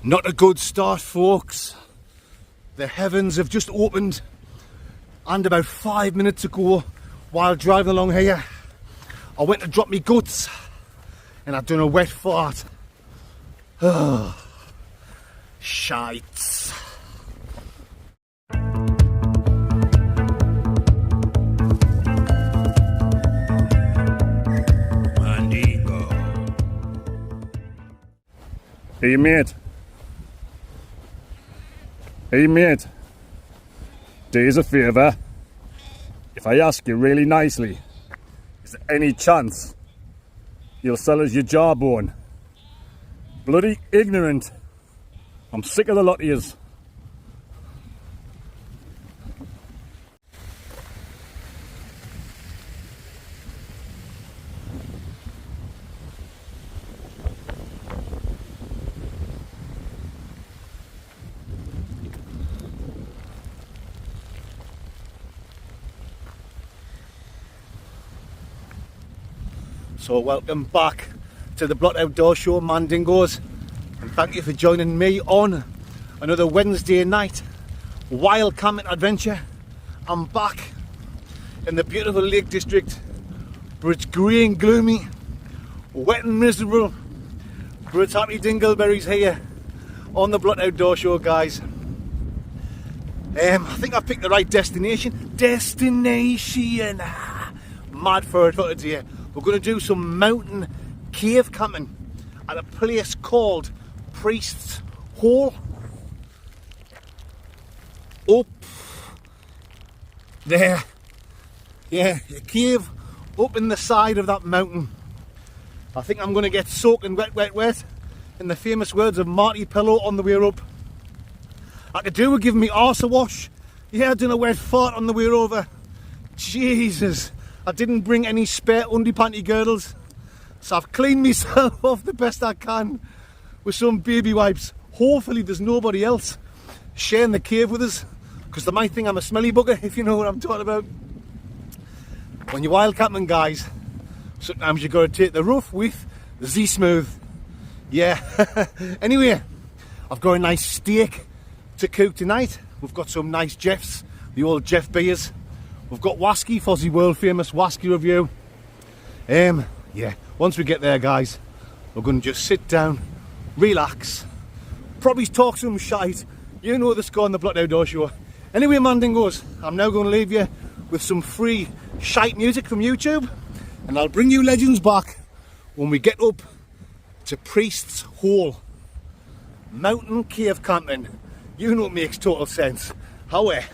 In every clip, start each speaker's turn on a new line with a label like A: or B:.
A: Not a good start, folks. The heavens have just opened, and about 5 minutes ago, while driving along here, I went to drop me guts and I'd done a wet fart. Oh, shites.
B: Hey mate. Hey mate. Do us a favour. If I ask you really nicely, is there any chance you'll sell us your jawbone? Bloody ignorant. I'm sick of the lot of yous.
A: So welcome back to the Blot Outdoor Show, Mandingos, and thank you for joining me on another Wednesday night wild camping adventure. I'm back in the beautiful Lake District, but it's grey and gloomy, wet and miserable, but it's happy dingleberries here on the Blot Outdoor Show, guys. I think I've picked the right destination. Mad for it for today. We're going to do some mountain cave camping at a place called Priest's Hole. Up there. Yeah, a cave up in the side of that mountain. I think I'm going to get soaking wet, in the famous words of Marty Pillow on the way up. I could do with giving me arse a wash. Yeah, I done a wet fart on the way over. Jesus. I didn't bring any spare undie panty girdles, so I've cleaned myself off the best I can with some baby wipes. Hopefully there's nobody else sharing the cave with us, because they might think I'm a smelly bugger, if you know what I'm talking about. When you're wild camping, guys, sometimes you got to take the rough with the smooth. Yeah. Anyway, I've got a nice steak to cook tonight. We've got some nice Jeffs, the old Jeff beers. We've got Wasky, Fozzie world famous Wasky review. Yeah, once we get there, guys, we're going to just sit down, relax, probably talk some shite. You know the score on the Blot Outdoor Show. Anyway, Mandingos, I'm now going to leave you with some free shite music from YouTube, and I'll bring you legends back when we get up to Priest's Hole. Mountain cave camping. You know it makes total sense. However,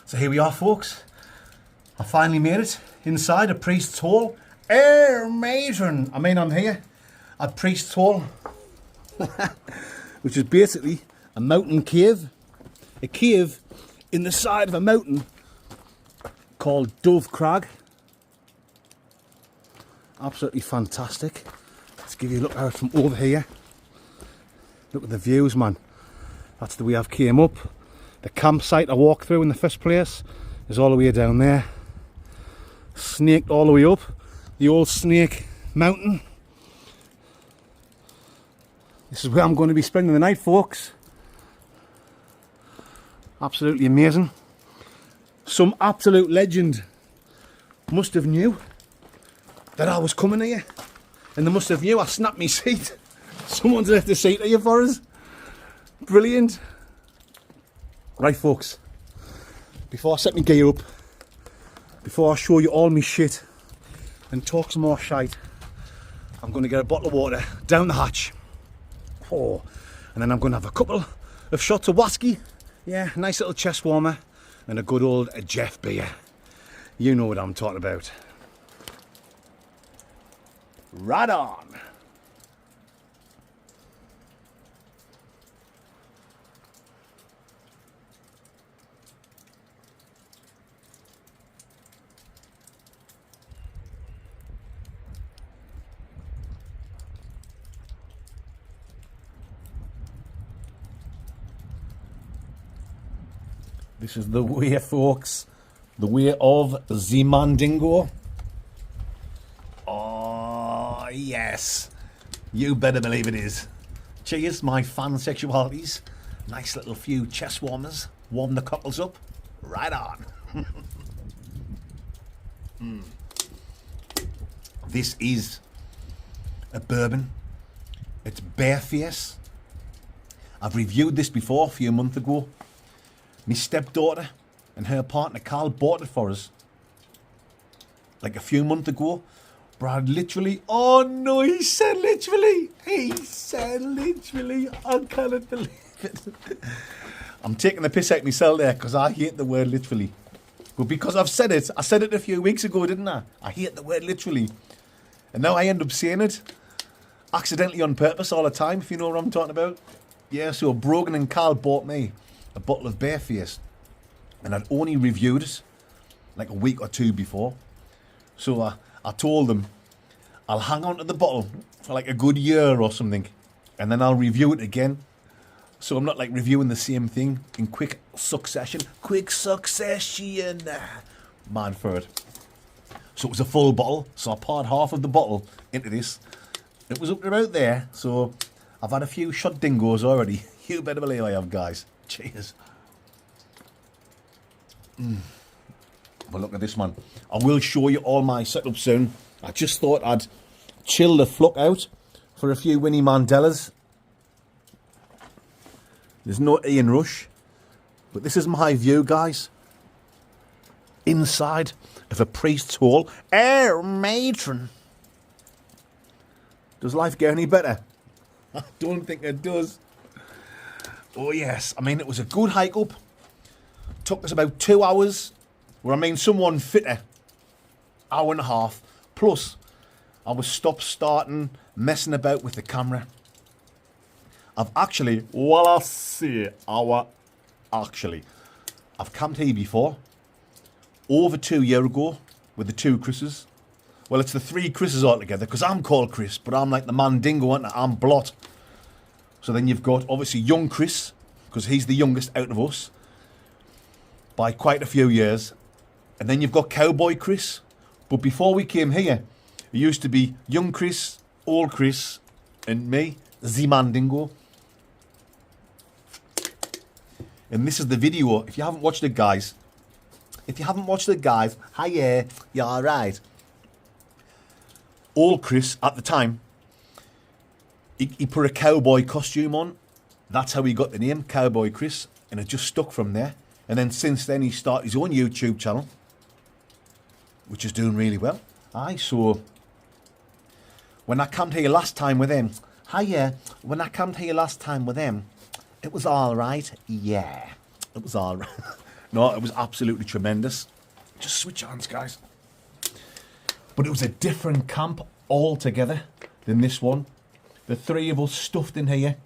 A: So here we are, folks. I finally made it inside a Priest's Hall. Matron. I mean, I'm here at Priest's Hall, which is basically a mountain cave. A cave in the side of a mountain called Dove Crag. Absolutely fantastic. Let's give you a look out from over here. Look at the views, man. That's the way I've came up. The campsite I walked through in the first place is all the way down there. Snaked all the way up the old Snake Mountain. This is where I'm going to be spending the night, folks. Absolutely amazing. Some absolute legend must have knew that I was coming here, and they must have knew I snapped me seat. Someone's left a seat here for us. Brilliant. Right, folks, before I set my gear up, before I show you all my shit and talk some more shite, I'm going to get a bottle of water down the hatch. Oh, and then I'm going to have a couple of shots of whiskey. Yeah, nice little chest warmer and a good old Jeff beer. You know what I'm talking about. Right on. This is the way, folks. The way of the Mandingo. Oh, yes. You better believe it is. Cheers, my fan sexualities. Nice little few chest warmers. Warm the cockles up. Right on. This is a bourbon. It's Bareface. I've reviewed this before a few months ago. My stepdaughter and her partner Carl bought it for us like a few months ago. Brad literally, oh no, he said literally. I cannot believe it. I'm taking the piss out myself there because I hate the word literally. But because I've said it, I said it a few weeks ago, didn't I? I hate the word literally. And now I end up saying it accidentally on purpose all the time, if you know what I'm talking about. Yeah, so Brogan and Carl bought me a bottle of Bareface, and I'd only reviewed it like a week or two before. So I told them I'll hang on to the bottle for like a good year or something, and then I'll review it again. So I'm not like reviewing the same thing in quick succession. Man for it. So it was a full bottle, so I poured half of the bottle into this. It was up to about there, so I've had a few shot dingos already. You better believe I have, guys. Cheers. Well, look at this, man. I will show you all my setup soon. I just thought I'd chill the flock out for a few Winnie Mandelas. There's no Ian Rush, but this is my view, guys. Inside of a Priest's Hall. Matron. Does life get any better? I don't think it does. Oh yes, I mean it was a good hike up. Took us about 2 hours. Well, I mean someone fitter. Hour and a half. Plus, I was starting, messing about with the camera. I've actually, I've camped here before. Over 2 years ago with the two Chris's. Well, it's the three Chris's altogether because I'm called Chris, but I'm like the Mandingo, aren't I? I'm Blot. So then you've got, obviously, young Chris, because he's the youngest out of us by quite a few years. And then you've got Cowboy Chris. But before we came here, it used to be young Chris, old Chris, and me, the Mandingo. And this is the video. If you haven't watched it, guys, hiya, you're alright. Old Chris, at the time, he put a cowboy costume on. That's how he got the name, Cowboy Chris. And it just stuck from there. And then since then, he started his own YouTube channel, which is doing really well. Aye, so when I camped here last time with him, when I camped here last time with him, it was all right. Yeah, it was all right. No, it was absolutely tremendous. Just switch hands, guys. But it was a different camp altogether than this one. The three of us stuffed in here,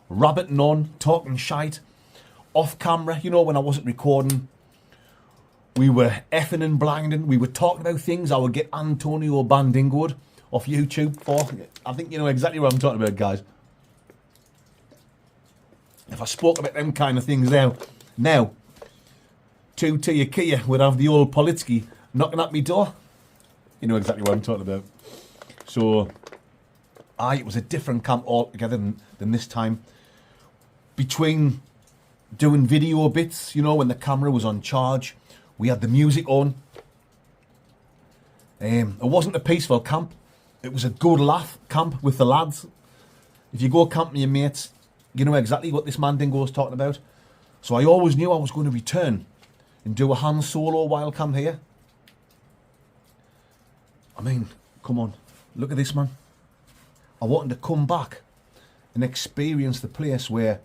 A: rabbiting on, talking shite, off camera, you know, when I wasn't recording. We were effing and blinding. We were talking about things I would get Antonio Bandingo'd off YouTube for. I think you know exactly what I'm talking about, guys. If I spoke about them kind of things now, 2 to your Kia would have the old Politsky knocking at me door. You know exactly what I'm talking about. So, it was a different camp altogether than this time. Between doing video bits, you know, when the camera was on charge, we had the music on. It wasn't a peaceful camp. It was a good laugh camp with the lads. If you go camp with your mates, you know exactly what this man Dingo was talking about. So I always knew I was going to return and do a Han Solo Wildcamp here. I mean, come on, look at this, man. I wanted to come back and experience the place where,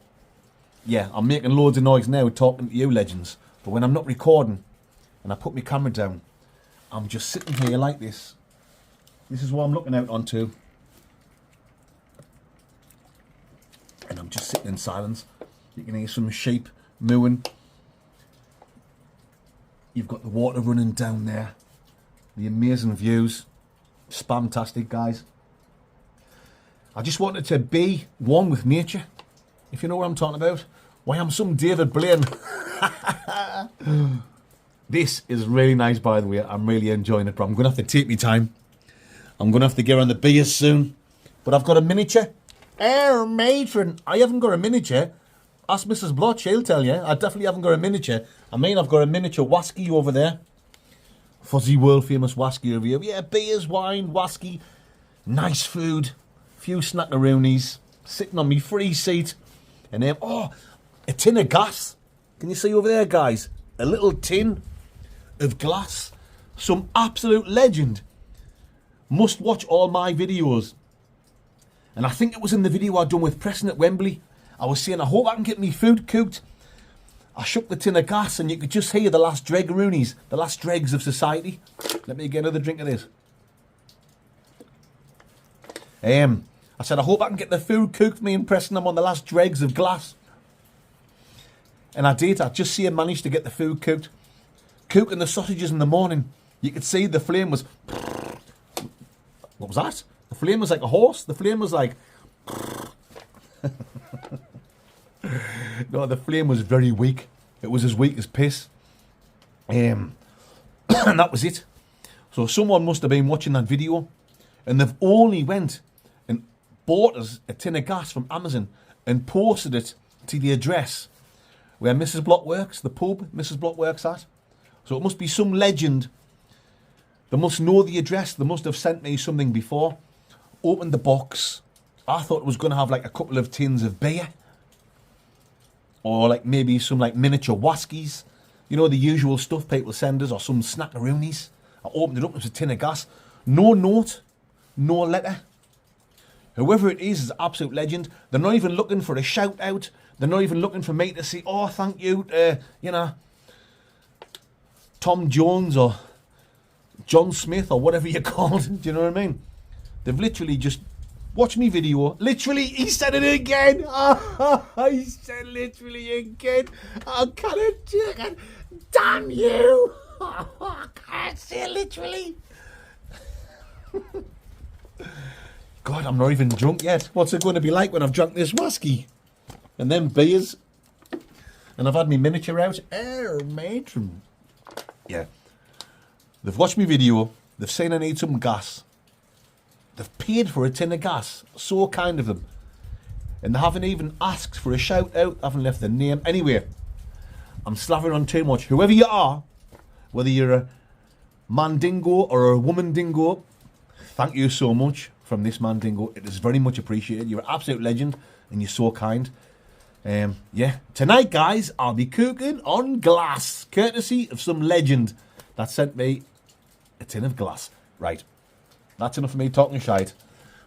A: yeah, I'm making loads of noise now talking to you legends, but when I'm not recording and I put my camera down, I'm just sitting here like this. This is what I'm looking out onto. And I'm just sitting in silence. You can hear some sheep mooing. You've got the water running down there. The amazing views. Spamtastic, guys. I just wanted to be one with nature, if you know what I'm talking about. Why, I'm some David Blaine. This is really nice, by the way. I'm really enjoying it, but I'm going to have to take my time. I'm going to have to get on the beers soon. But I've got a miniature. Matron. I haven't got a miniature. Ask Mrs. Blotch, she'll tell you. I definitely haven't got a miniature. I mean, I've got a miniature whisky over there. Fuzzy world famous whisky over here. Yeah, beers, wine, whisky. Nice food. Few snackaroonies. Sitting on me free seat. And then, a tin of gas. Can you see over there, guys? A little tin of glass. Some absolute legend. Must watch all my videos. And I think it was in the video I'd done with Preston at Wembley. I was saying, I hope I can get me food cooked. I shook the tin of gas and you could just hear the last dregaroonies, the last dregs of society. Let me get another drink of this. I said, I hope I can get the food cooked. Me and Preston, I'm on the last dregs of glass. And I did. I just see I managed to get the food cooked. Cooking the sausages in the morning. You could see the flame was... What was that? The flame was like a horse. The flame was like... No, the flame was very weak. It was as weak as piss. And that was it. So someone must have been watching that video and they've only went and bought us a tin of gas from Amazon and posted it to the address where Mrs. Block works, the pub Mrs. Block works at. So it must be some legend. They must know the address. They must have sent me something before. Opened the box. I thought it was going to have like a couple of tins of beer. Or like maybe some like miniature whiskies. You know, the usual stuff people send us, or some snackaroonies. I opened it up, it was a tin of gas. No note, no letter. Whoever it is absolute legend. They're not even looking for a shout out. They're not even looking for me to say, oh, thank you, you know, Tom Jones or John Smith or whatever you're called. Do you know what I mean? They've literally just watched me video. Literally, he said it again. He said literally again. I can't do it. Damn you. I can't say literally. God, I'm not even drunk yet. What's it going to be like when I've drunk this whiskey? And then beers. And I've had my miniature out. Matron. Yeah. They've watched my video. They've seen I need some gas. They've paid for a tin of gas. So kind of them. And they haven't even asked for a shout out. Haven't left their name. Anyway, I'm slavering on too much. Whoever you are, whether you're a man dingo or a woman dingo, thank you so much from this man dingo. It is very much appreciated. You're an absolute legend and you're so kind. Yeah, tonight, guys, I'll be cooking on glass, courtesy of some legend that sent me a tin of glass. Right, that's enough of me talking shite.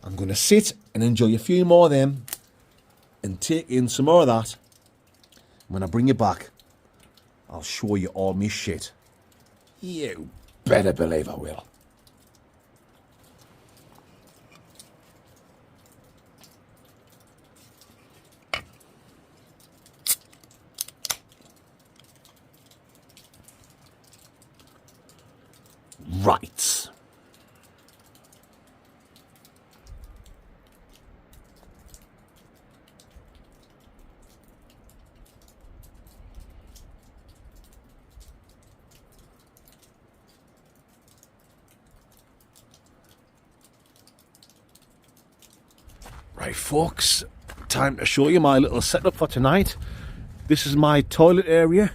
A: I'm going to sit and enjoy a few more of them and take in some more of that when I bring you back I'll show you all me shit.
C: You better believe I will.
A: Right. Right, folks, time to show you my little setup for tonight. This is my toilet area.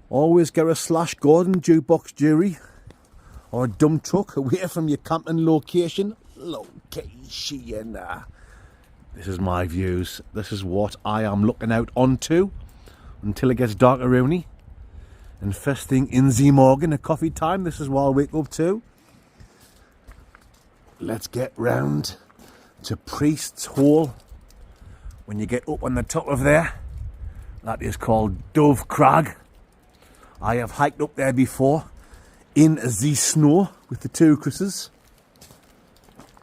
A: Always get a Slash Gordon jukebox jury or a dump truck away from your camping location. This is my views. This is what I am looking out onto until it gets dark around me. And first thing in the morning at coffee time, this is what I wake up to. Let's get round to Priest's Hole. When you get up on the top of there, that is called Dove Crag. I have hiked up there before in the snow with the two Chris's.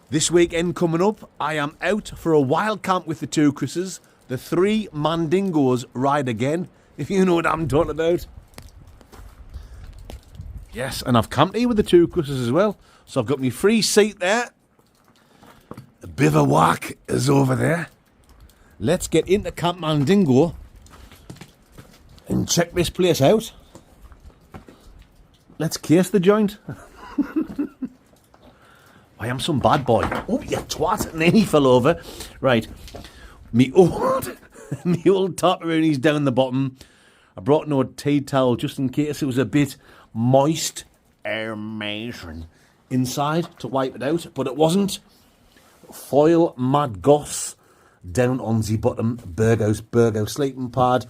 A: This weekend coming up, I am out for a Wildcamp with the two Chris's. The 3 Mandingos ride again, if you know what I'm talking about. Yes, and I've camped here with the two Chris's as well. So I've got my free seat there. The bivouac is over there. Let's get into Camp Mandingo and check this place out. Let's case the joint. I am some bad boy. Oh, you twat. And then he fell over. Right. Me old tarparoonies down the bottom. I brought no tea towel just in case it was a bit moist. Amazing. Inside to wipe it out, but it wasn't. Foil Mad Goss down on the bottom. Burgo sleeping pad.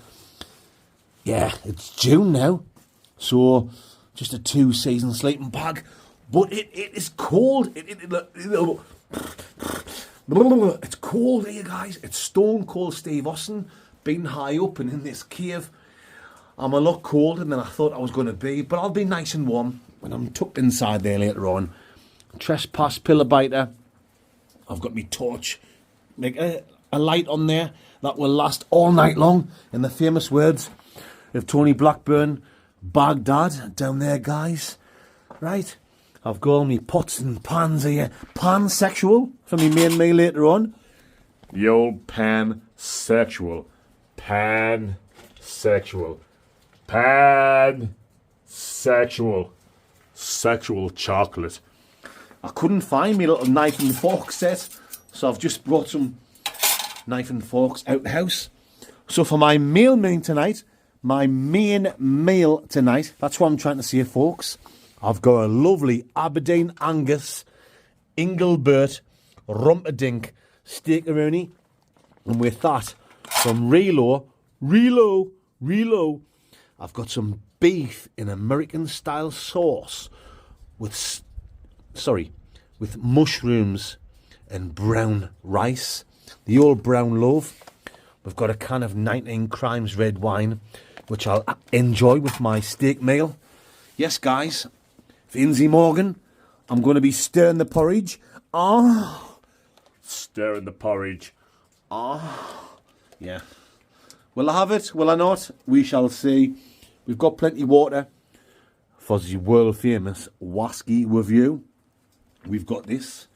A: Yeah, it's June now. So just a 2-season sleeping bag. But it is cold. It's cold here, guys. It's stone cold, Steve Austin. Been high up and in this cave. I'm a lot colder than I thought I was going to be. But I'll be nice and warm when I'm tucked inside there later on. Trespass pillar biter. I've got my torch. Make a light on there that will last all night long. In the famous words of Tony Blackburn, Baghdad down there, guys. Right. I've got all my pots and pans here. Pansexual for me main meal later on.
B: The old pansexual. Pansexual. Pansexual. Sexual chocolate.
A: I couldn't find my little knife and fork set, so I've just brought some knife and forks out the house. So for my main tonight, that's what I'm trying to say, folks. I've got a lovely Aberdeen Angus Engelbert Rumperdink steakaroonie. And with that, from Relo, I've got some beef in American style sauce with mushrooms and brown rice. The old brown loaf. We've got a can of 19 Crimes red wine, which I'll enjoy with my steak meal. Yes, guys. Finsey Morgan, I'm going to be stirring the porridge.
B: Stirring the porridge.
A: Yeah. Will I have it? Will I not? We shall see. We've got plenty of water for the world famous Wasky review. We've got this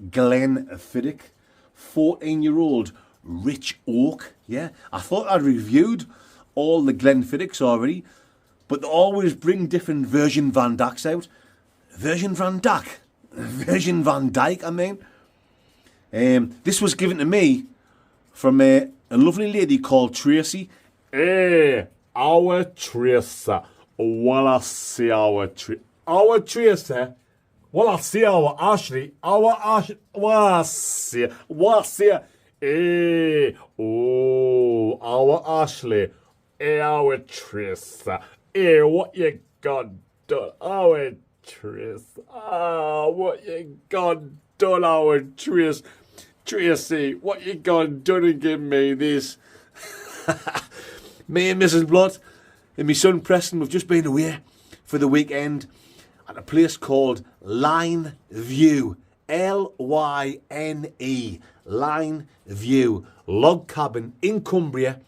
A: Glenfiddich 14-year-old rich oak. Yeah, I thought I'd reviewed all the Glenfiddichs already, but they always bring different Virgin Van Dyks out. Virgin Van Dyke, I mean. This was given to me from a lovely lady called Tracy.
B: Hey, our Tracy. Wanna see our Tracy? Our Tracy. Wanna see our Ashley? Our Ashley. Wanna see? Hey, oh, our Ashley. Hey, our Tracy. Hey, what you got done? Our Tracy. What you got done, our Tracy? Tracy, what you got done to give me this?
A: Me and Mrs. Blood, and my son Preston, we've just been away for the weekend at a place called Line View. Lyne, Line View, log cabin in Cumbria,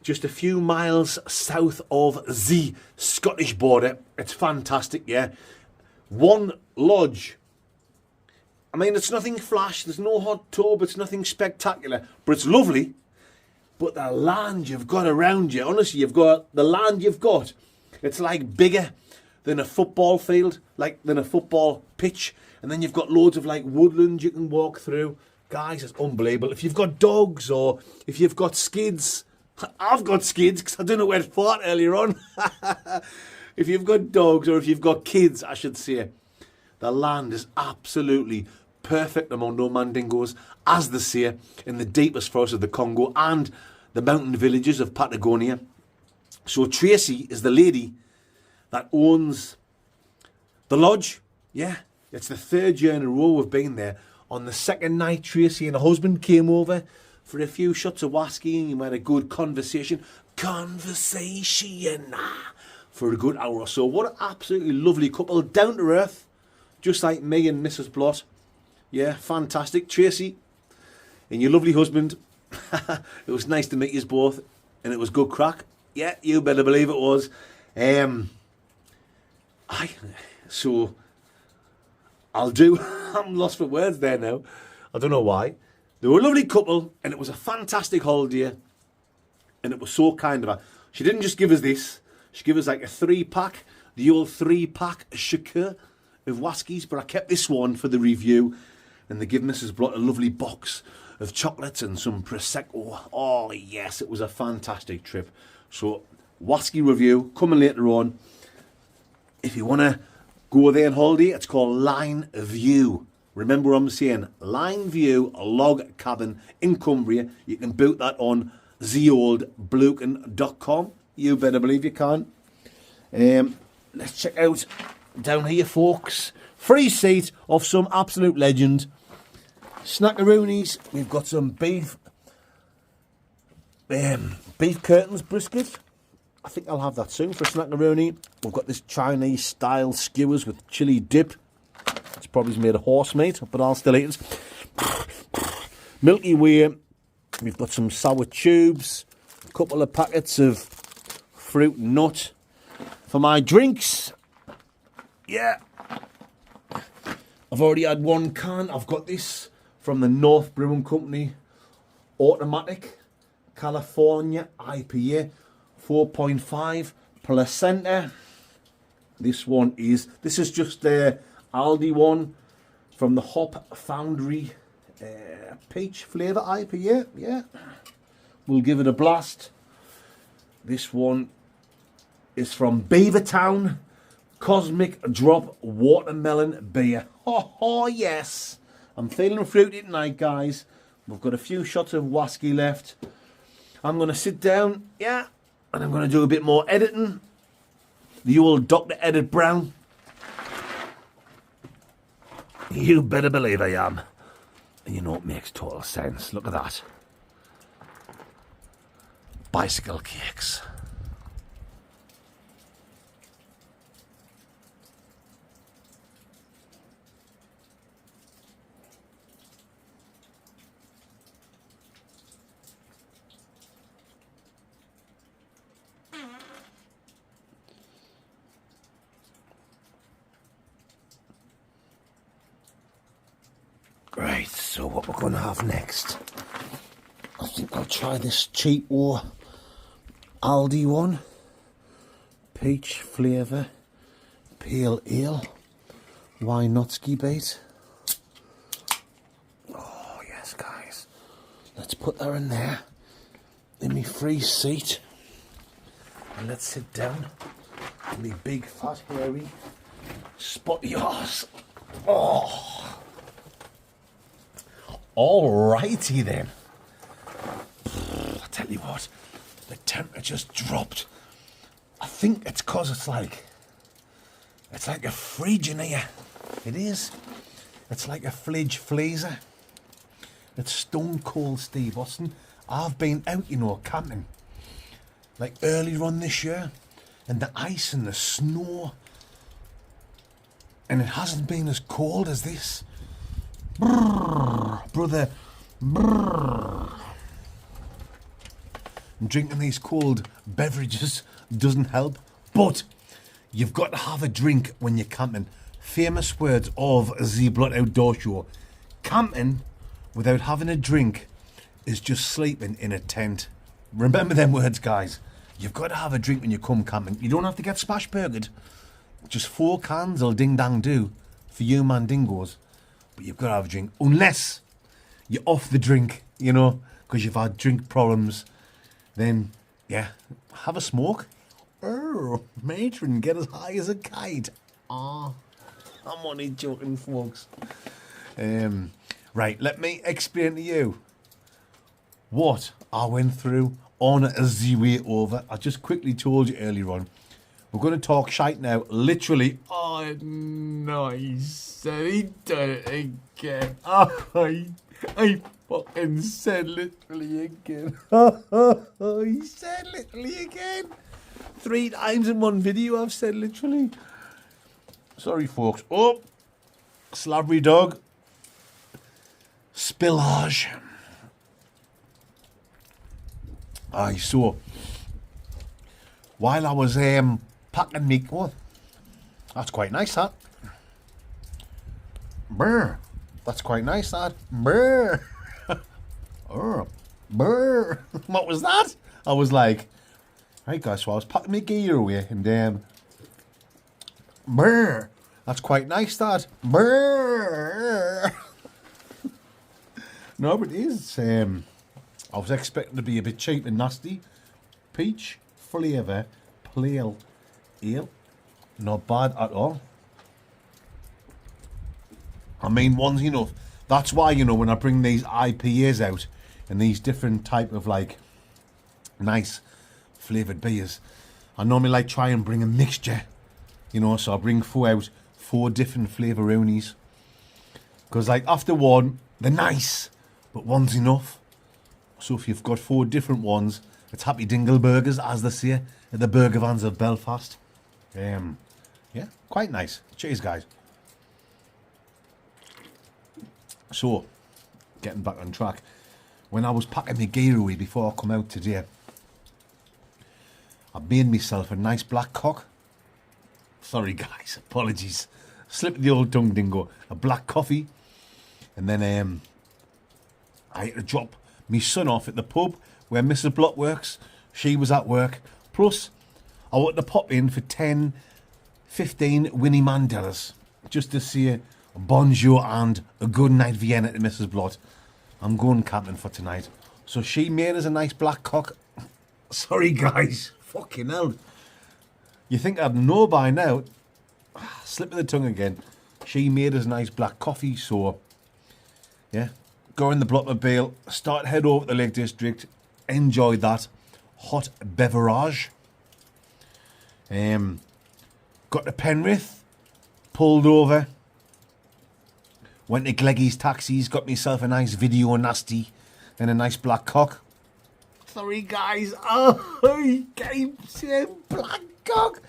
A: just a few miles south of the Scottish border. It's fantastic, yeah. One lodge. I mean, it's nothing flash, there's no hot tub, it's nothing spectacular, but it's lovely. But the land you've got around you, honestly, the land you've got, it's like bigger than a football field, like than a football pitch. And then you've got loads of like woodland you can walk through. Guys, it's unbelievable. If you've got dogs or if you've got skids, I've got skids because I don't know where to fart earlier on. If you've got dogs or if you've got kids, I should say, the land is absolutely perfect among no mandingos, as they say, in the deepest forests of the Congo and the mountain villages of Patagonia. So Tracy is the lady that owns the lodge. Yeah, it's the third year in a row we've been there. On the second night, Tracy and her husband came over for a few shots of whiskey and we had a good conversation. For a good hour or so. What an absolutely lovely couple, down to earth, just like me and Mrs. Blott. Yeah, fantastic. Tracy and your lovely husband. It was nice to meet you both and it was good crack. Yeah, you better believe it was. I'm lost for words there now. I don't know why. They were a lovely couple and it was a fantastic holiday and it was so kind of her. She didn't just give us this. She gave us like a 3-pack, the old 3-pack shakur of whiskies, but I kept this one for the review and they give Mrs. Blott a lovely box of chocolates and some Prosecco. Oh yes, it was a fantastic trip. So, whiskey review coming later on. If you want to go there on holiday, it's called Line View. Remember what I'm saying? Line View, a log cabin in Cumbria. You can boot that on theoldbluken.com. You better believe you can. Let's check out down here, folks. Free seat of some absolute legend. Snackaroonies. We've got some beef curtains brisket. I think I'll have that soon for a snackaroonie. We've got this Chinese style skewers with chili dip. It's probably made of horse meat, but I'll still eat it. Milky Way. We've got some sour tubes. A couple of packets of fruit nut. For my drinks, yeah, I've already had one can. I've got this from the North Brewing Company Automatic California IPA 4.5 placenta. This is just the Aldi one from the Hop Foundry peach flavour IPA. Yeah, we'll give it a blast. This one is from Beavertown Cosmic Drop Watermelon Beer. Oh yes, I'm feeling fruity tonight, guys. We've got a few shots of whiskey left. I'm going to sit down, yeah, and I'm going to do a bit more editing. The old Dr. Edit Brown. You better believe I am. And you know it makes total sense. Look at that. Bicycle cakes. Right, so what we're going to have next, I think I'll try this cheap Aldi one. Peach flavour, pale ale, why not ski bait? Oh yes, guys. Let's put that in there, in my free seat. And let's sit down in my big, fat, hairy, spotty arse. Oh! Alrighty then. I tell you what, the temperature's dropped. I think it's because it's like a fridge in here. It is. It's like a fridge freezer. It's stone cold, Steve Austin. I've been out, camping. like earlier on this year, and the ice and the snow, and it hasn't been as cold as this. Brrr, brother, brrr. Drinking these cold beverages doesn't help, but you've got to have a drink when you're camping. Famous words of the Blot Outdoor Show. Camping without having a drink is just sleeping in a tent. Remember them words, guys. You've got to have a drink when you come camping. You don't have to get smash burgered. Just 4 cans will ding dang do for you mandingos. But you've got to have a drink. Unless you're off the drink, you know, because you've had drink problems. Then, yeah, have a smoke. Oh, matron, get as high as a kite. Ah, I'm only joking, folks. Right, let me explain to you what I went through on the way over. I just quickly told you earlier on. We're going to talk shite now. Literally. Oh, nice. He done it again. I fucking said literally again. He said literally again. 3 times in one video I've said literally. Sorry, folks. Oh, slabbery dog. Spillage. Aye, so while I was packing me, oh, that's quite nice, that. Brr, that's quite nice, that. Brr. Oh, brr. What was that? I was like, right, guys. So I was packing my gear away, and brr. That's quite nice, that. Brr. No, but it is. I was expecting to be a bit cheap and nasty. Peach flavour pale ale. Not bad at all. I mean, one's enough. That's why, you know, when I bring these IPAs out and these different type of, like, nice flavoured beers, I normally like try and bring a mixture, you know, so I bring 4 out, 4 different flavouronies. Because, like, after one, they're nice, but one's enough. So if you've got 4 different ones, it's happy dingle burgers, as they say, at the burger vans of Belfast. Yeah, quite nice. Cheers, guys. So, getting back on track. When I was packing my gear away before I come out today, I made myself a nice black cock. Sorry, guys, apologies. Slipped the old tongue dingo. A black coffee. And then I had to drop my son off at the pub where Mrs. Blot works. She was at work. Plus, I wanted to pop in for 10, 15 Winnie Mandelas just to say bonjour and a good night Vienna to Mrs. Blot. I'm going camping for tonight. So she made us a nice black cock. Sorry, guys. Fucking hell. You think I'd know by now. Slip of the tongue again. She made us a nice black coffee, so yeah. Go in the Blotmobile, start head over to the Lake District, enjoy that hot beverage. Got to Penrith, pulled over, went to Gleggy's Taxis, got myself a nice video nasty and a nice black cock. Sorry, guys. Oh, he keeps saying black cock.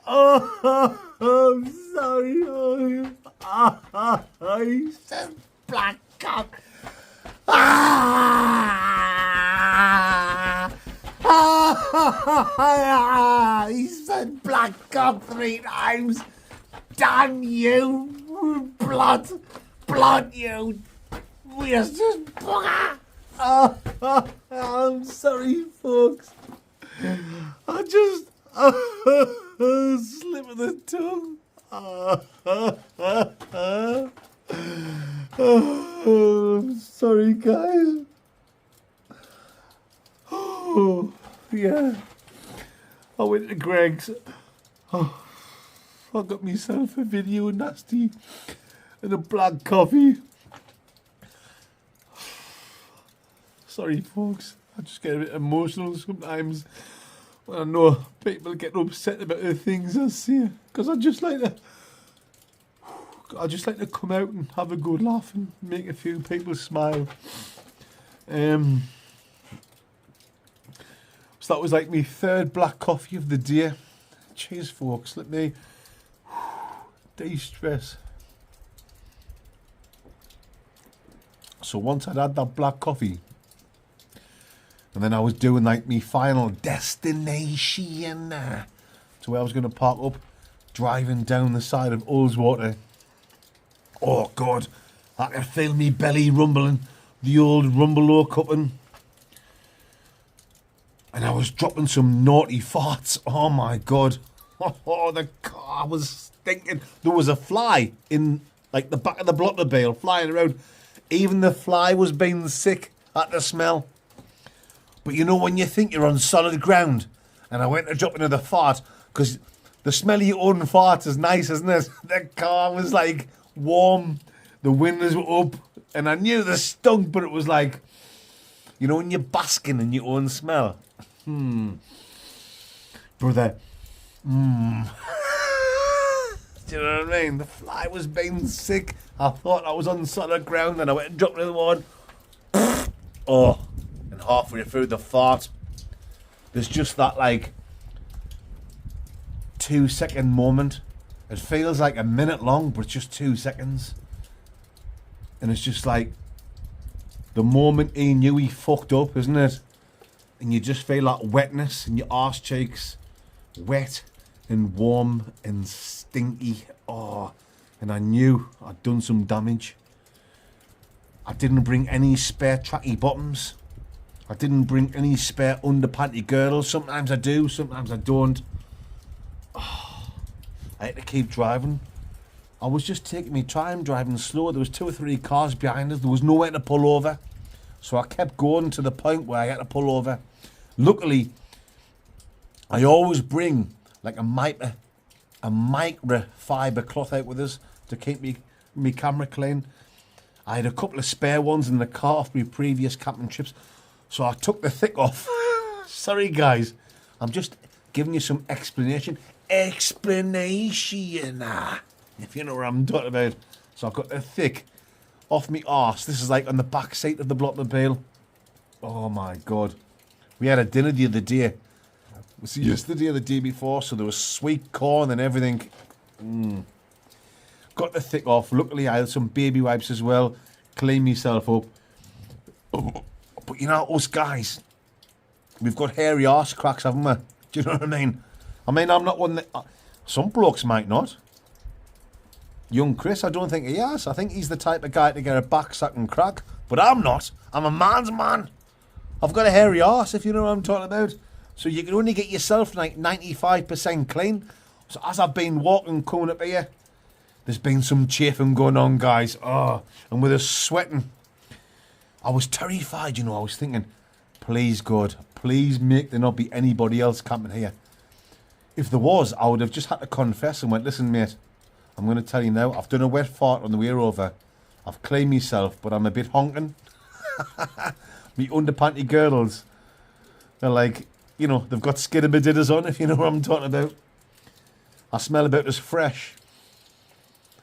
A: Oh, I'm sorry. Oh, he said black cock. He said black cock 3 times. Damn you, blood, you wasted bugger. I'm sorry, folks. I just slip of the tongue. I'm sorry, guys. Oh, yeah. I went to Greg's. Oh, I got myself a video nasty and a black coffee. Sorry, folks. I just get a bit emotional sometimes when I know people get upset about the things I say, because I just like to come out and have a good laugh and make a few people smile. I was So that was like my third black coffee of the day. Cheers, folks. Let me de-stress. So once I'd had that black coffee, and then I was doing like me final destination to where I was going to park up, driving down the side of Ullswater. Oh God, I can feel me belly rumbling, the old rumble cupping. And I was dropping some naughty farts. Oh my God. Oh, the car was stinking. There was a fly in like the back of the blotter bale flying around. Even the fly was being sick at the smell. But you know when you think you're on solid ground, and I went to drop another fart, because the smell of your own fart is nice, isn't it? The car was like warm, the windows were up, and I knew the stunk, but it was like, you know when you're basking in your own smell. Brother. Do you know what I mean? The fly was being sick. I thought I was on solid ground, and I went and dropped another one. Oh, and halfway through the fart, there's just that like 2-second moment. It feels like a minute long, but it's just 2 seconds. And it's just like the moment he knew he fucked up, isn't it? And you just feel that wetness in your arse cheeks. Wet and warm and stinky. Oh, and I knew I'd done some damage. I didn't bring any spare tracky bottoms. I didn't bring any spare underpanty girdles. Sometimes I do, sometimes I don't. Oh, I had to keep driving. I was just taking my time driving slow. There was 2 or 3 cars behind us. There was nowhere to pull over. So I kept going to the point where I had to pull over. Luckily, I always bring like a microfiber cloth out with us to keep me camera clean. I had a couple of spare ones in the car off my previous camping trips, so I took the thick off. Sorry guys, I'm just giving you some explanation, if you know what I'm talking about. So I've got the thick off me arse. This is like on the back seat of the blotter-mobile. Oh my God. We had a dinner the other day. It was yesterday or the day before, so there was sweet corn and everything. Got the thick off. Luckily, I had some baby wipes as well. Cleaned myself up. Oh, but you know, us guys, we've got hairy arse cracks, haven't we? Do you know what I mean? I mean, I'm not one that... some blokes might not. Young Chris, I don't think he has. I think he's the type of guy to get a back-sucking crack. But I'm not. I'm a man's man. I've got a hairy arse, if you know what I'm talking about. So you can only get yourself like 95% clean. So as I've been walking, coming up here, there's been some chafing going on, guys. Oh, and with us sweating. I was terrified, you know. I was thinking, please, God, please make there not be anybody else camping here. If there was, I would have just had to confess and went, listen, mate, I'm going to tell you now, I've done a wet fart on the way over. I've cleaned myself, but I'm a bit honking. Me underpanty girdles. They're like, you know, they've got skidabadidders on, if you know what I'm talking about. I smell about as fresh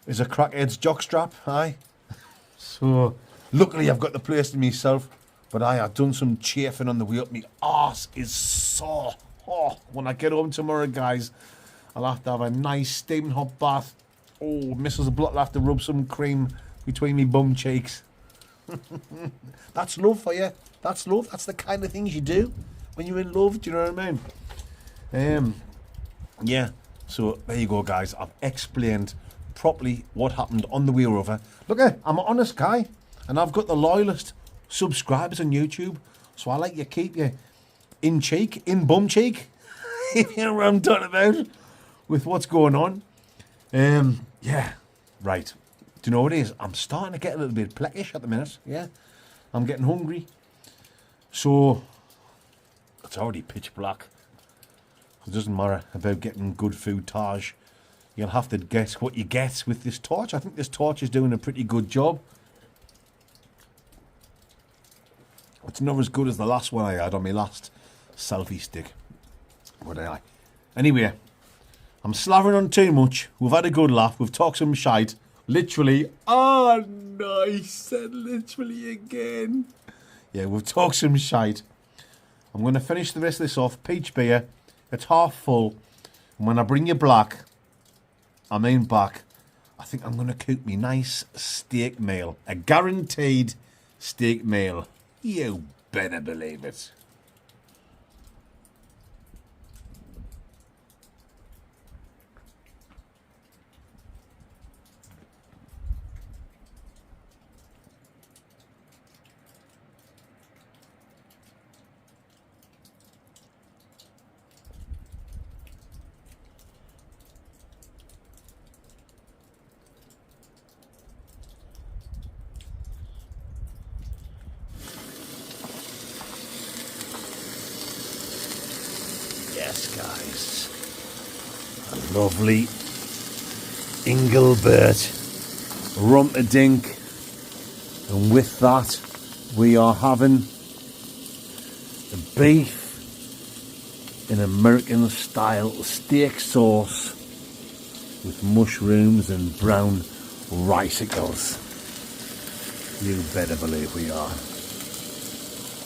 A: as a crackhead's jockstrap, aye. So, luckily I've got the place to myself, but I've done some chafing on the way up. My arse is sore. Oh, when I get home tomorrow, guys, I'll have to have a nice steaming hot bath. Oh, Mrs. Block will have to rub some cream between me bum cheeks. That's love for you. That's love. That's the kind of things you do when you're in love. Do you know what I mean? Yeah. So there you go, guys. I've explained properly what happened on the way over. Look, I'm an honest guy, and I've got the loyalist subscribers on YouTube. So I like you keep you in cheek, in bum cheek. If you know what I'm talking about with what's going on. Yeah. Right. Do you know what it is? I'm starting to get a little bit peckish at the minute. Yeah. I'm getting hungry. So, it's already pitch black. It doesn't matter about getting good food, Taj. You'll have to guess what you get with this torch. I think this torch is doing a pretty good job. It's not as good as the last one I had on my last selfie stick. But anyway, I'm slavering on too much. We've had a good laugh. We've talked some shite. Literally. Oh, no, he said literally again. Yeah, we've talked some shite. I'm going to finish the rest of this off. Peach beer. It's half full. And when I bring you back, I think I'm going to cook me nice steak meal. A guaranteed steak meal. You better believe it. Yes, guys. A lovely Engelbert Rumperdink. And with that, we are having the beef in American style steak sauce with mushrooms and brown ricicles. You better believe we are.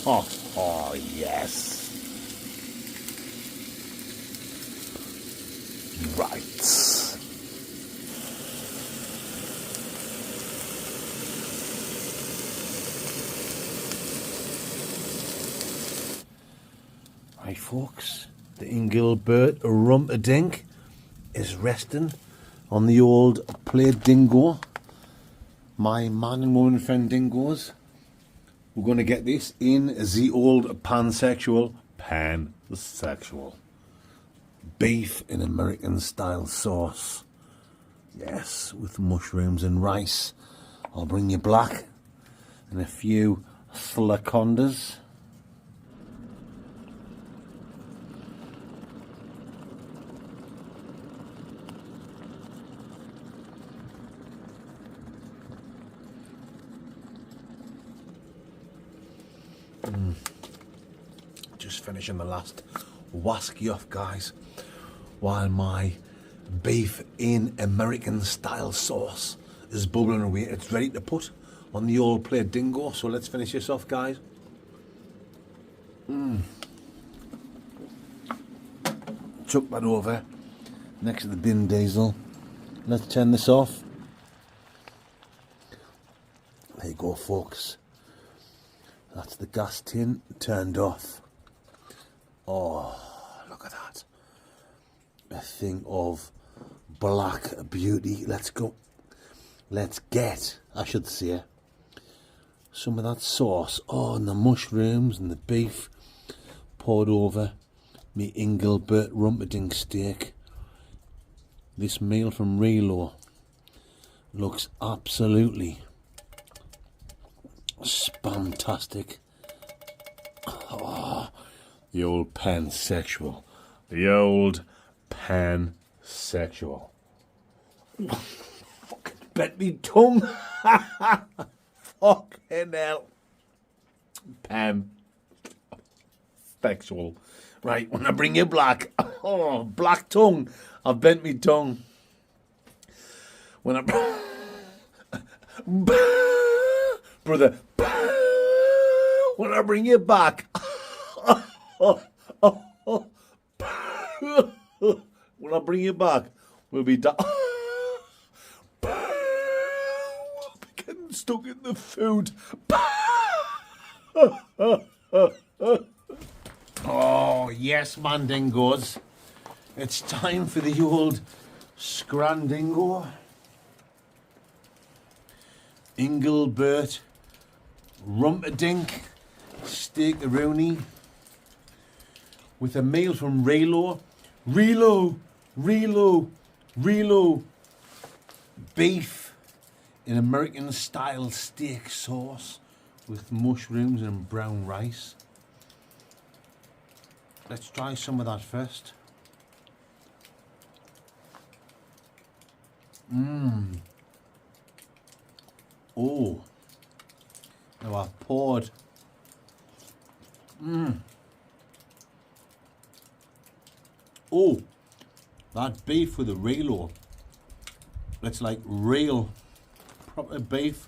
A: Oh yes. Right. Right, folks. The Engelbert Rumperdink is resting on the old plate dingo. My man and woman friend dingoes. We're going to get this in the old pansexual beef in American style sauce. Yes, with mushrooms and rice. I'll bring you black and a few flacondas. Just finishing the last wasky off, guys, while my beef in American style sauce is bubbling away. It's ready to put on the old plate dingo. So let's finish this off, guys. Chuck that over next to the bin diesel. Let's turn this off. There you go, folks. That's the gas tin turned off. Oh, look at that. A thing of black beauty. Let's go. Let's get, I should say, some of that sauce. Oh, and the mushrooms and the beef poured over me Engelbert Rumperdink steak. This meal from Relo looks absolutely spamtastic. Oh, the old pansexual. The old pansexual. Fucking bet me tongue. Fucking hell. Pansexual. Right, when I bring you black. Oh, black tongue. I've bent me tongue. When I... Brother, when I bring you back, when I bring you back, we'll be done. We'll be getting stuck in the food. Oh, yes, Mandingos. It's time for the old Scrandingo. Engelbert Rumperdink steak-a-rooney with a meal from Relo beef in American style steak sauce with mushrooms and brown rice. Let's try some of that first. Oh, now I've poured. Oh, that beef with the Relo. It's like real, proper beef.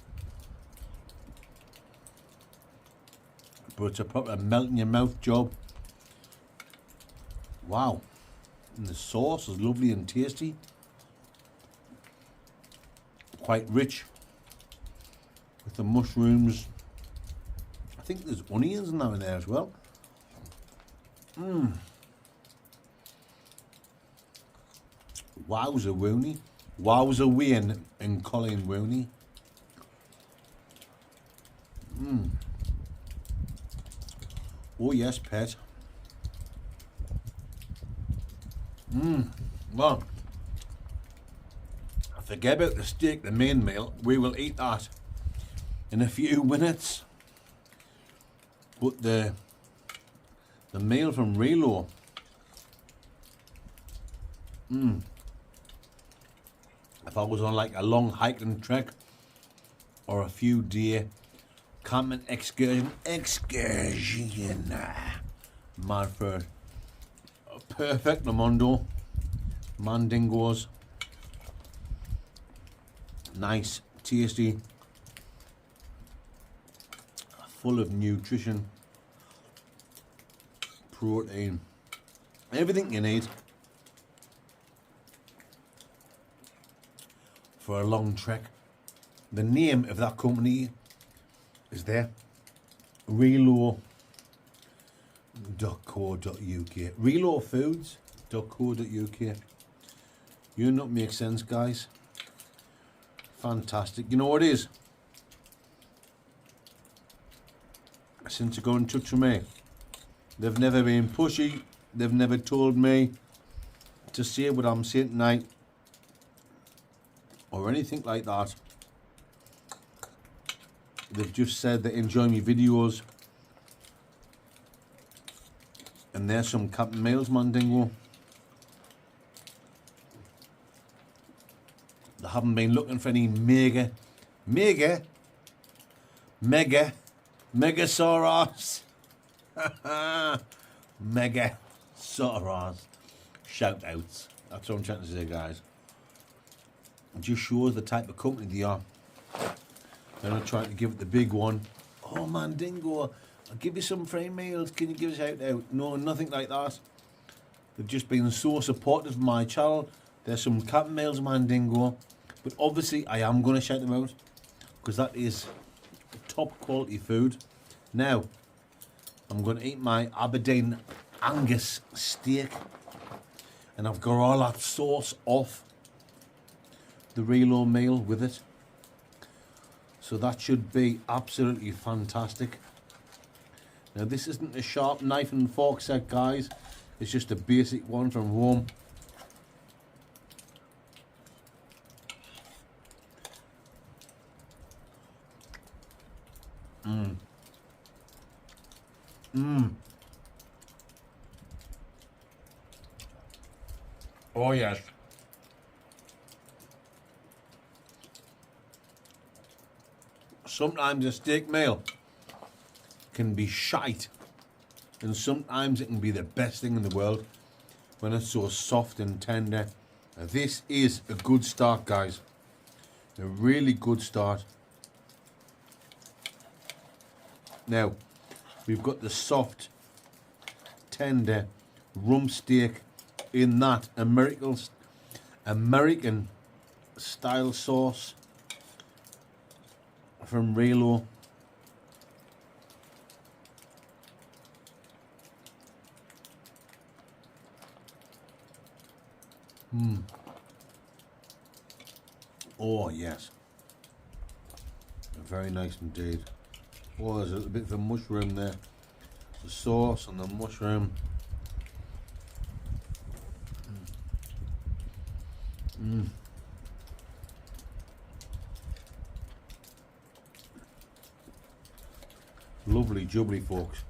A: But it's a proper melt in your mouth job. Wow. And the sauce is lovely and tasty. Quite rich. With the mushrooms. I think there's onions now in there as well. Wowza Wooney. Wowza Wayne and Colin Wooney. Oh yes, pet. Well, forget about the steak, the main meal. We will eat that in a few minutes. But the meal from Relo. If I was on like a long hiking trek or a few day camping excursion, mad for a perfect Lamondo, Mandingos, nice, tasty, full of nutrition, protein, everything you need for a long trek. The name of that company is there, Relo.co.uk, relofoods.co.uk. You know, make sense, guys. Fantastic. You know what it is? Since you got in touch with me, they've never been pushy. They've never told me to say what I'm saying tonight or anything like that. They've just said they enjoy my videos, and there's some Captain Meals Mandingo. They haven't been looking for any Megasaurus. Megasaurus shout outs. That's what I'm trying to say, guys. It just shows the type of company they are. They're not trying to give it the big one. Oh, Mandingo, I'll give you some free meals. Can you give a shout out? No, nothing like that. They've just been so supportive of my channel. There's some Captain Meals Mandingo. But obviously, I am going to shout them out because that is top quality food. Now, I'm going to eat my Aberdeen Angus steak. And I've got all that sauce off the Relo meal with it. So that should be absolutely fantastic. Now this isn't a sharp knife and fork set, guys. It's just a basic one from home. Oh yes. Sometimes a steak meal can be shite, and sometimes it can be the best thing in the world when it's so soft and tender. This is a good start, guys. A really good start. Now, we've got the soft, tender rump steak in that American style sauce from Relo. Oh yes, very nice indeed. Oh, there's a little bit of a mushroom there. The sauce and the mushroom. Lovely jubbly, folks.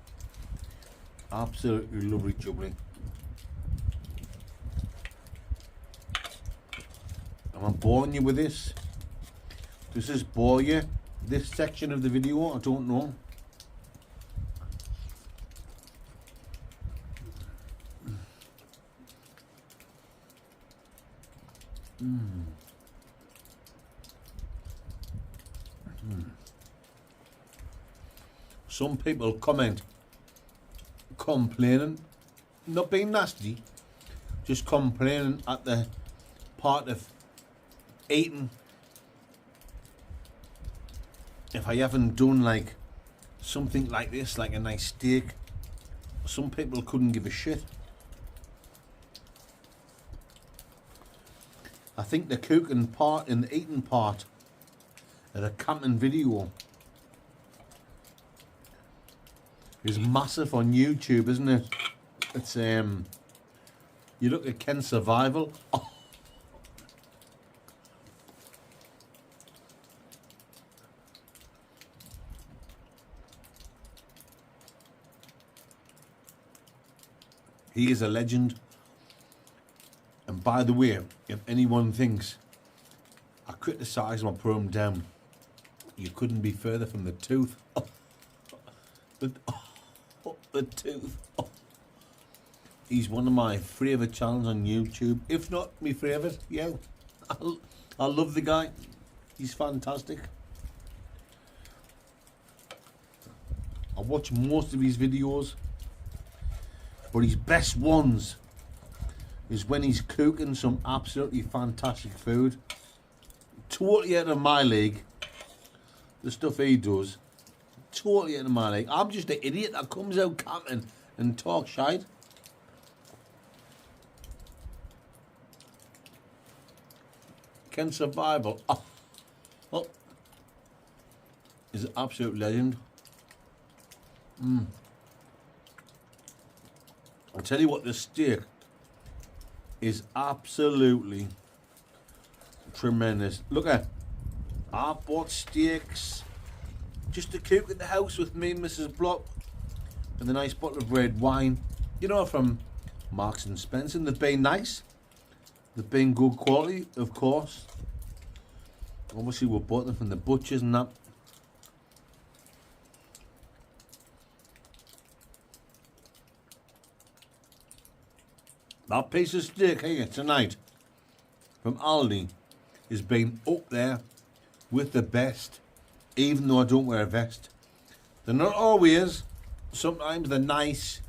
A: Absolutely lovely jubbly. Am I boring you with this? Does this bore you? This section of the video? I don't know. Some people comment complaining, not being nasty, just complaining at the part of eating if I haven't done like something like this, like a nice steak. Some people couldn't give a shit. I think the cooking part and the eating part of the camping video is massive on YouTube, isn't it? It's you look at Ken's survival. Oh. He is a legend. And by the way, if anyone thinks I criticise my put him down, you couldn't be further from the tooth. Oh. The tooth. Oh. He's one of my favourite channels on YouTube, if not my favourite. Yeah, I love the guy. He's fantastic. I watch most of his videos, but his best ones is when he's cooking some absolutely fantastic food. Totally out of my league. The stuff he does, totally out of my league. I'm just an idiot that comes out camping and talks shite. Ken's survival. Oh. Is an absolute legend. I'll tell you what, the steak is absolutely tremendous. Look at, I bought steaks just to cook at the house with me and Mrs. Block, with a nice bottle of red wine, you know, from Marks and Spencer. They've been nice, they've been good quality, of course. Obviously we bought them from the butchers and that. That piece of steak here tonight from Aldi has been up there with the best, even though I don't wear a vest. They're not always. Sometimes they're nice,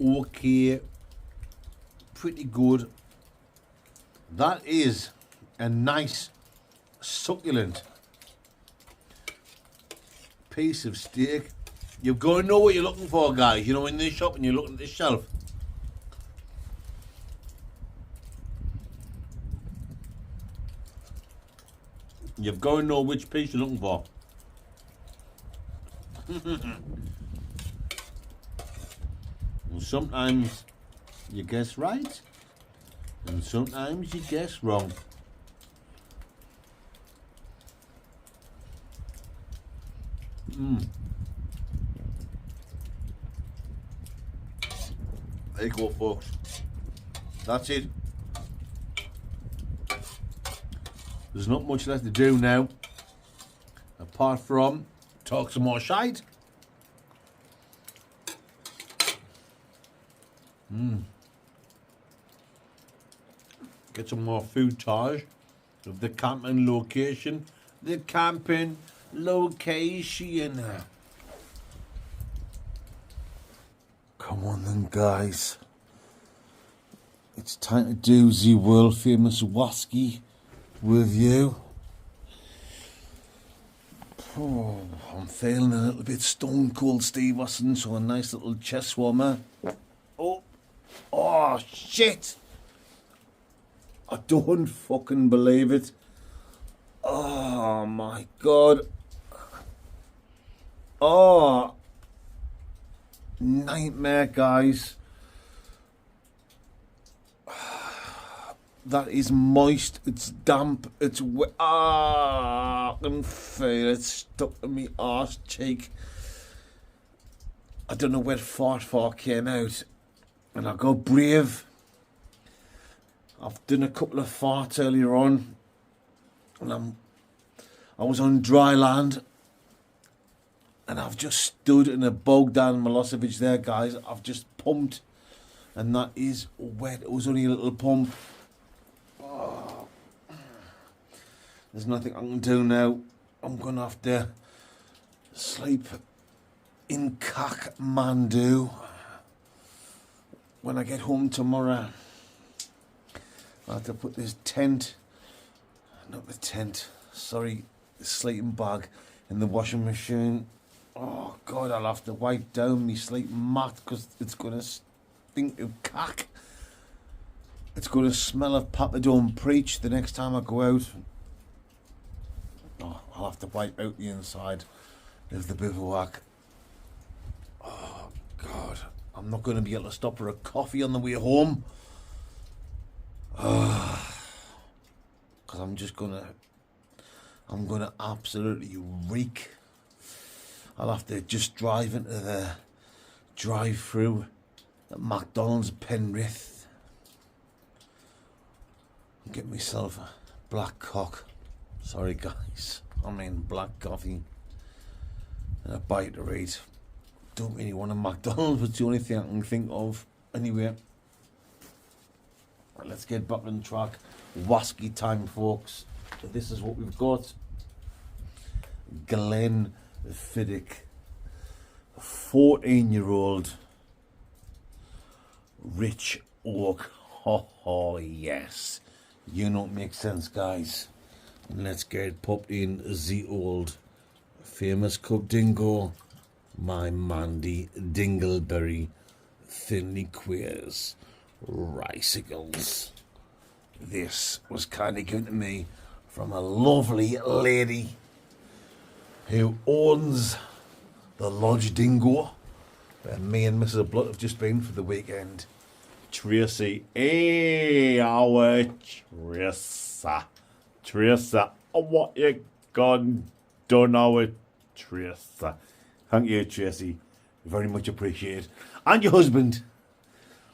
A: okay, pretty good. That is a nice, succulent piece of steak. You've got to know what you're looking for, guys. You know, in this shop and you're looking at this shelf. You've got to know which piece you're looking for. And sometimes you guess right, and sometimes you guess wrong. There you go, folks. That's it. There's not much left to do now, apart from talk some more shite. Get some more footage of the camping location. The camping location. Come on then, guys. It's time to do the world famous wasky with you. Oh, I'm feeling a little bit stone cold Steve Austin, so a nice little chest warmer. Oh shit! I don't fucking believe it. Oh my god. Oh, nightmare, guys. That is moist, it's damp, it's wet. I can feel it stuck to my arse cheek. I don't know where fart came out. And I got brave. I've done a couple of farts earlier on. And I was on dry land. And I've just stood in a Bogdan Milosevic there, guys. I've just pumped. And that is wet. It was only a little pump. Oh. There's nothing I can do now. I'm going to have to sleep in Kathmandu when I get home tomorrow. I have to put this tent, not the tent, sorry, the sleeping bag in the washing machine. Oh God, I'll have to wipe down my sleeping mat because it's going to stink of cack. It's going to smell of Papa Don't Preach the next time I go out. Oh, I'll have to wipe out the inside of the bivouac. Oh God, I'm not going to be able to stop for a coffee on the way home. Because I'm gonna absolutely reek. I'll have to just drive into the drive-through at McDonald's Penrith and get myself a black cock. Sorry guys, I mean black coffee and a bite to eat. Don't really want a McDonald's, but it's the only thing I can think of. Anyway, right, let's get back on track. Whiskey time, folks. This is what we've got. Glenn Fiddick, a 14-year-old rich oak. Oh yes, you know what makes sense, guys. Let's get popped in the old famous Cub Dingo, my Mandy Dingleberry, thinly queers, ricicles. This was kind of given to me from a lovely lady who owns the Lodge Dingo, where me and Mrs. Blood have just been for the weekend. Tracy, hey, our Teresa, what you gone done, our Teresa? Thank you, Tracy, very much appreciated. And your husband,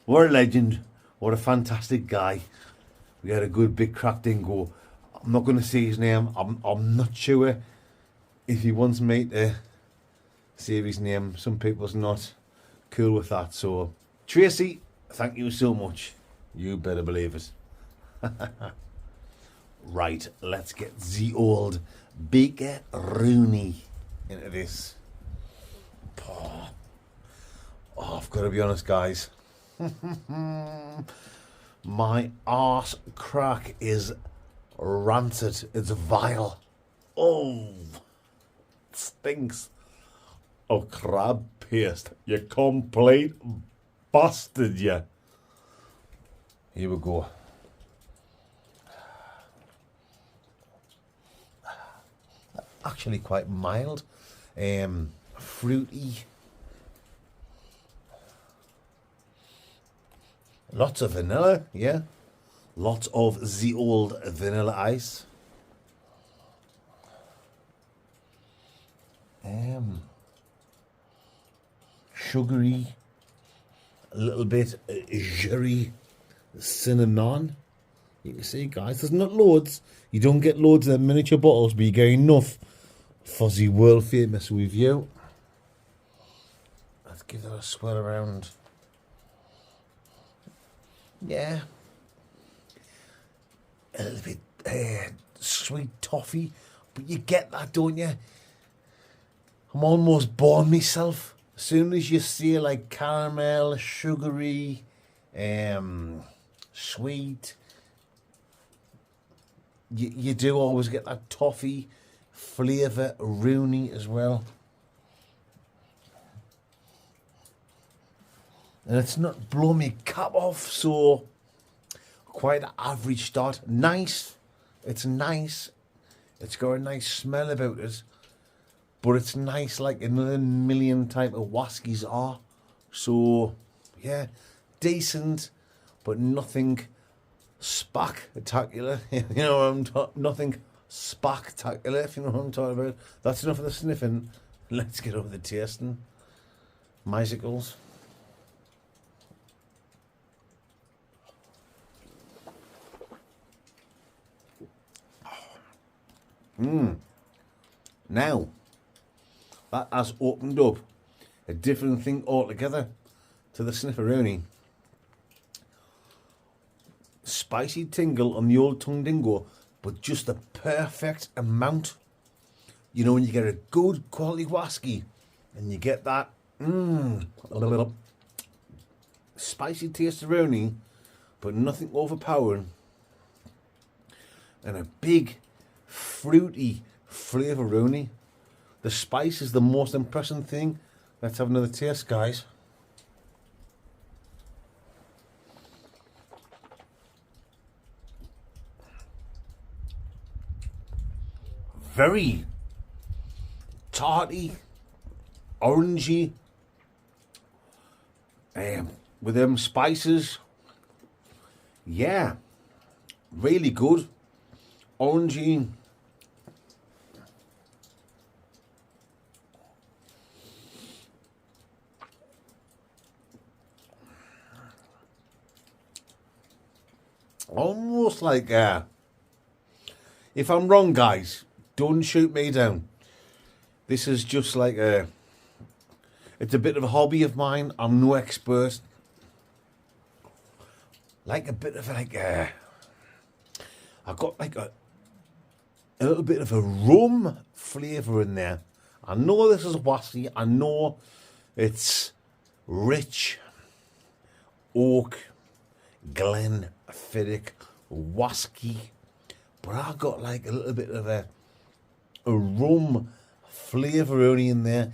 A: what a legend, what a fantastic guy. We had a good big crack dingo. I'm not going to say his name. I'm not sure if he wants me to say his name. Some people's not cool with that. So, Tracy, thank you so much. You better believe it. Right, let's get the old Baker Rooney into this. Oh, I've got to be honest, guys. My arse crack is rancid. It's vile. Oh, it stinks. Oh, crab paste. You complete bastard, you. Here we go. Actually quite mild. Fruity. Lots of vanilla, yeah. Lots of the old vanilla ice. Sugary, a little bit jurry, cinnamon. You can see, guys, there's not loads. You don't get loads of miniature bottles, but you get enough for the world famous review. Let's give that a swirl around. Yeah, a little bit sweet toffee, but you get that, don't you? I'm almost born myself. As soon as you see like caramel, sugary, sweet, you do always get that toffee flavour, Rooney as well. And it's not blowing me cap off, so quite an average start. Nice. It's nice. It's got a nice smell about it. But it's nice like another million type of whiskies are. So, yeah, decent, but nothing spectacular. You know what I'm talking, nothing spectacular, if you know what I'm talking about. That's enough of the sniffing. Let's get over the tasting. Musicals. Now, that has opened up a different thing altogether to the snifferoni. Spicy tingle on the old tongue dingo, but just the perfect amount. You know, when you get a good quality whiskey and you get that a little spicy taste of Rooney, but nothing overpowering. and a big, fruity flavouroni. The spice is the most impressive thing. Let's have another taste, guys. Very tarty, orangey, with them spices. Yeah, really good. Orangey. Almost like, if I'm wrong, guys, don't shoot me down. This is just like it's a bit of a hobby of mine. I'm no expert. Like a bit of like I've got like a little bit of a rum flavour in there. I know this is whiskey. I know it's rich oak, Glenfiddich whiskey, but I've got like a little bit of a rum flavour only in there,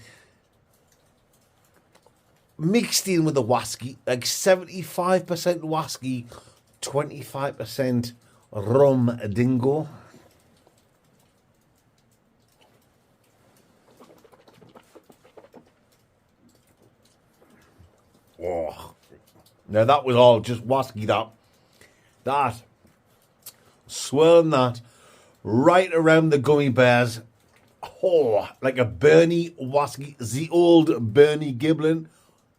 A: mixed in with the whiskey, like 75% whiskey, 25% rum dingo. Oh, now that was all just whiskey. That swirling that right around the gummy bears. Oh, like a Bernie whiskey, the old Bernie Giblin.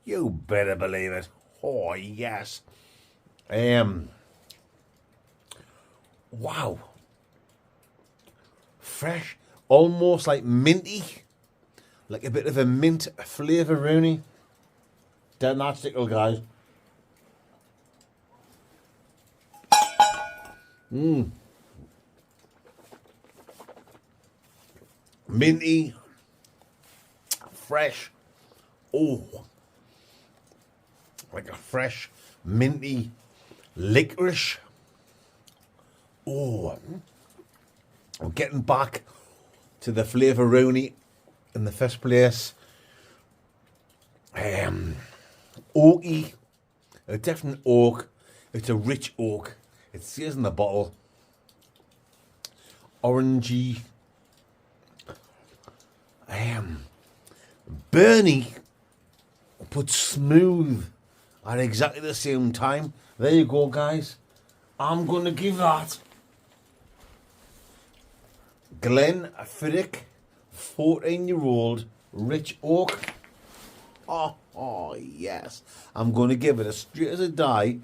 A: You better believe it. Oh yes. Wow. Fresh, almost like minty, like a bit of a mint flavour, Rooney. Damn that tickle, guys. Minty, fresh. Oh, like a fresh, minty licorice. Oh, I'm getting back to the flavouroni in the first place. Oaky, a definite oak. It's a rich oak. It says in the bottle. Orangey. Bernie, but smooth at exactly the same time. There you go, guys. I'm going to give that Glenfiddich 14-year-old rich oak. Oh, yes. I'm going to give it, as straight as a die,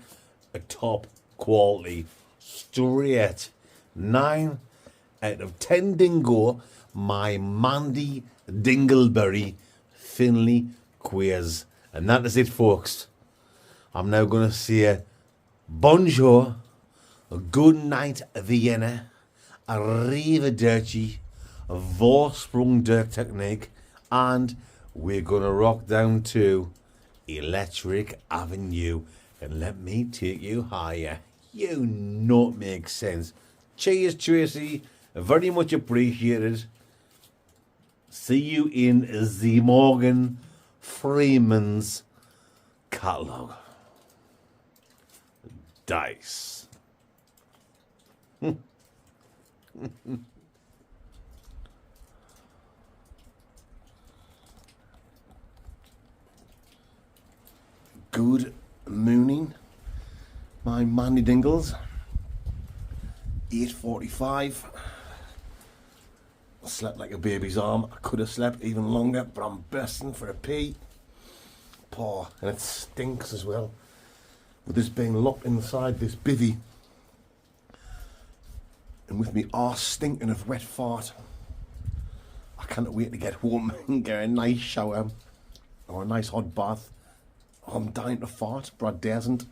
A: a top quality, straight 9 out of 10 dingo, my Mandy Dingleberry Finley quiz. And that is it, folks. I'm now going to say bonjour, good night Vienna, arrivederci, Vorsprung der Technik, and we're going to rock down to Electric Avenue and let me take you higher. You know it makes sense. Cheers, Tracy. Very much appreciated. See you in the Morgan Freeman's catalogue. Dice. Good mooning, my Mandy Dingles. 8:45. I slept like a baby's arm. I could have slept even longer, but I'm bursting for a pee. Poor, and it stinks as well. With this being locked inside this bivvy, and with me arse stinking of wet fart, I can't wait to get home and get a nice shower or a nice hot bath. I'm dying to fart, but I daren't,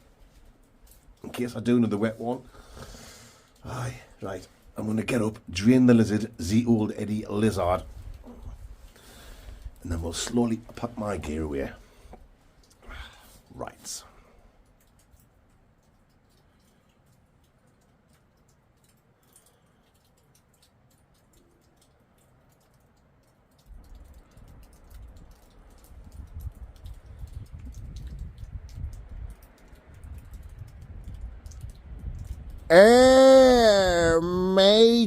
A: in case I do another wet one. Aye, right. I'm going to get up, drain the lizard, the old Eddie Lizard, and then we'll slowly pack my gear away. Right.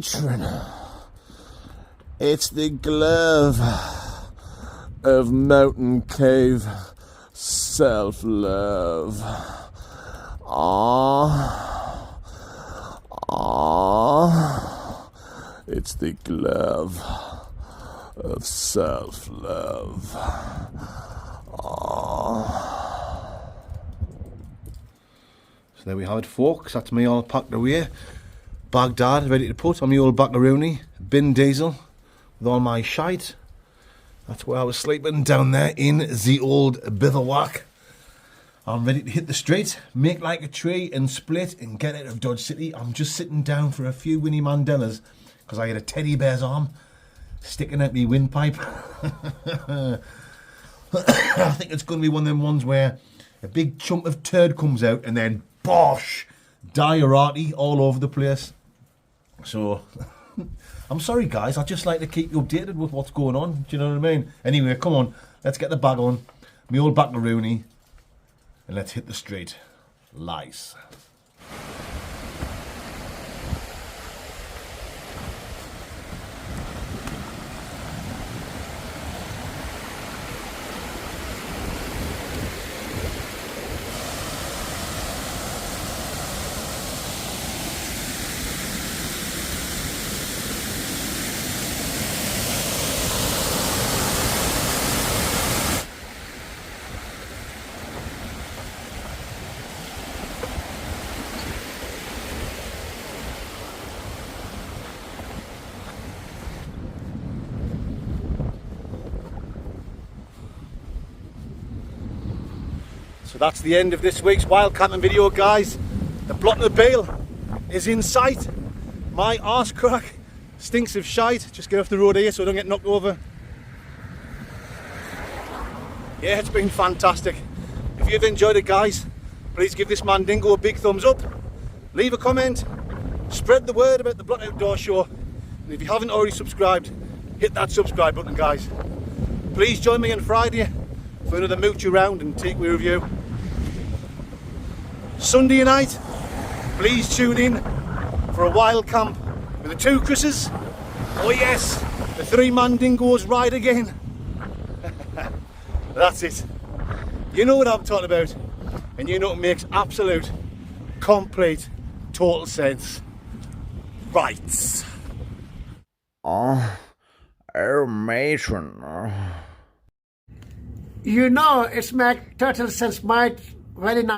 C: matron. It's the glove of mountain cave self-love. It's the glove of self-love.
A: So there we have it, folks. That's me all packed away. Baghdad ready to put on my old Buckaroonie. Bin diesel with all my shite. That's where I was sleeping, down there in the old bivouac. I'm ready to hit the street, make like a tree and split and get out of Dodge City. I'm just sitting down for a few Winnie Mandelas because I had a teddy bear's arm sticking out my windpipe. I think it's going to be one of them ones where a big chunk of turd comes out and then bosh, diarrhea all over the place. So I'm sorry guys, I just like to keep you updated with what's going on, do you know what I mean? Anyway, come on, let's get the bag on, me old Buckaroonie, and let's hit the street. Lice. So that's the end of this week's wild camping video, guys. The blotting of Bale is in sight. My arse crack stinks of shite. Just get off the road here so I don't get knocked over. Yeah, it's been fantastic. If you've enjoyed it, guys, please give this Mandingo a big thumbs up. Leave a comment. Spread the word about the Blot Outdoor Show. And if you haven't already subscribed, hit that subscribe button, guys. Please join me on Friday for another mooch around and takeaway review. Sunday night, please tune in for a wild camp with the two Chris's. Oh yes, the three Mandingos ride again. That's it. You know what I'm talking about, and you know it makes absolute, complete, total sense. Right.
C: Oh, matron.
D: You know, it's make total sense, mate. Very nice.